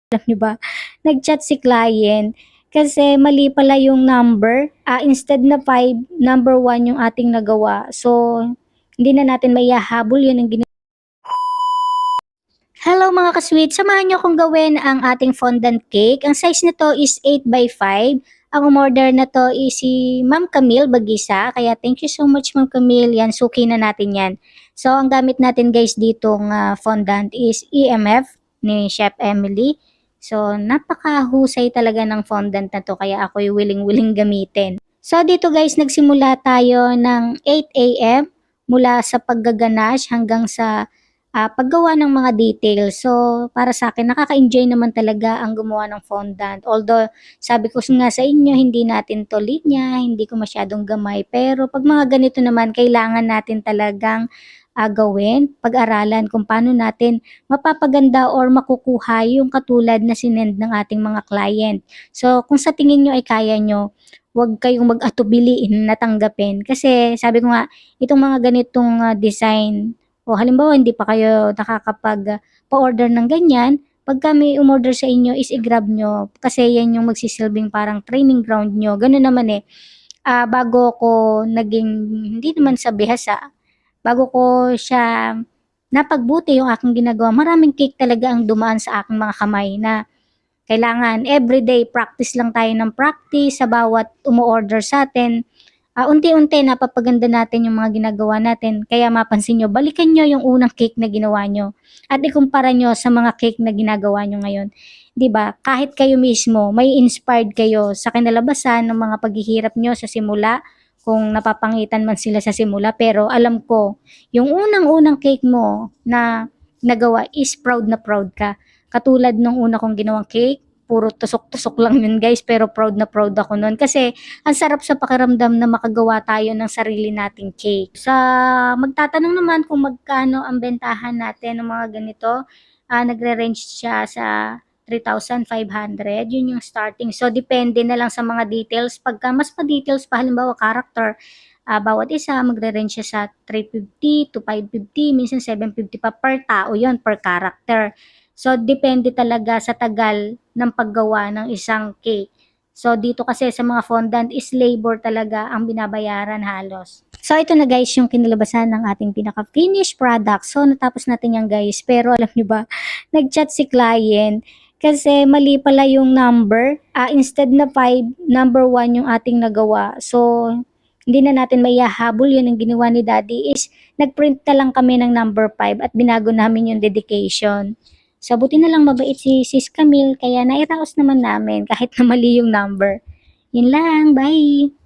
Alam niyo ba, nag-chat si client kasi mali pala yung number. Instead na 5, number 1 yung ating nagawa. So, hindi na natin maihahabol yun ang Hello mga ka-sweet, samahan niyo akong gawin ang ating fondant cake. Ang size nito is 8 by 5. Ang umorder na to is si Ma'am Camille Bagisa. Kaya thank you so much Ma'am Camille. Yan, suki na natin yan. So, ang gamit natin guys ditong fondant is EMF ni Chef Emily. So, napakahusay talaga ng fondant na to. Kaya ako'y willing-willing gamitin. So, dito guys, nagsimula tayo ng 8 a.m. mula sa paggaganache hanggang sa paggawa ng mga details. So, para sa akin, nakaka-enjoy naman talaga ang gumawa ng fondant. Although, sabi ko nga sa inyo, hindi natin to linya, hindi ko masyadong gamay. Pero pag mga ganito naman, kailangan natin talagang gawin, pag-aralan kung paano natin mapapaganda or makukuha yung katulad na sinend ng ating mga client. So, kung sa tingin nyo ay kaya nyo, huwag kayong mag-atubiliin na tanggapin. Kasi sabi ko nga, itong mga ganitong design, o halimbawa hindi pa kayo nakakapag pa-order ng ganyan, pagka may umorder sa inyo is i-grab nyo kasi yan yung magsisilbing parang training ground nyo. Ganun naman eh. Bago ko naging, hindi naman sa bihasa, bago ko siya napagbuti yung aking ginagawa, maraming cake talaga ang dumaan sa aking mga kamay na kailangan everyday practice lang tayo ng practice sa bawat umu-order sa atin. Unti-unti napapaganda natin yung mga ginagawa natin. Kaya mapansin nyo, balikan nyo yung unang cake na ginawa nyo at ikumpara nyo sa mga cake na ginagawa nyo ngayon. 'Di ba? Kahit kayo mismo, may inspired kayo sa kinalabasan ng mga paghihirap nyo sa simula, kung napapangitan man sila sa simula. Pero alam ko, yung unang-unang cake mo na nagawa is proud na proud ka. Katulad nung una kong ginawang cake, puro tusok-tusok lang yun guys, pero proud na proud ako nun. Kasi ang sarap sa pakiramdam na makagawa tayo ng sarili nating cake. Sa magtatanong naman kung magkano ang bentahan natin ng mga ganito, nagre-range siya sa 3,500. Yun yung starting. So, depende na lang sa mga details. Pagka mas pa-details pa, halimbawa character, bawat isa magre-range siya sa 350 to 550, minsan 750 pa per tao yon per character. So, depende talaga sa tagal ng paggawa ng isang cake. So, dito kasi sa mga fondant is labor talaga ang binabayaran halos. So, ito na guys yung kinalabasan ng ating pinaka-finished product. So, natapos natin yan guys. Pero alam nyo ba, nag-chat si client kasi mali pala yung number. Instead na 5, number 1 yung ating nagawa. So, hindi na natin maihahabol yun. Ang ginawa ni daddy is nag-print na lang kami ng number 5 at binago namin yung dedication. So, buti na lang mabait si Sis Camille, kaya nairaos naman namin kahit na mali yung number. Yun lang, bye!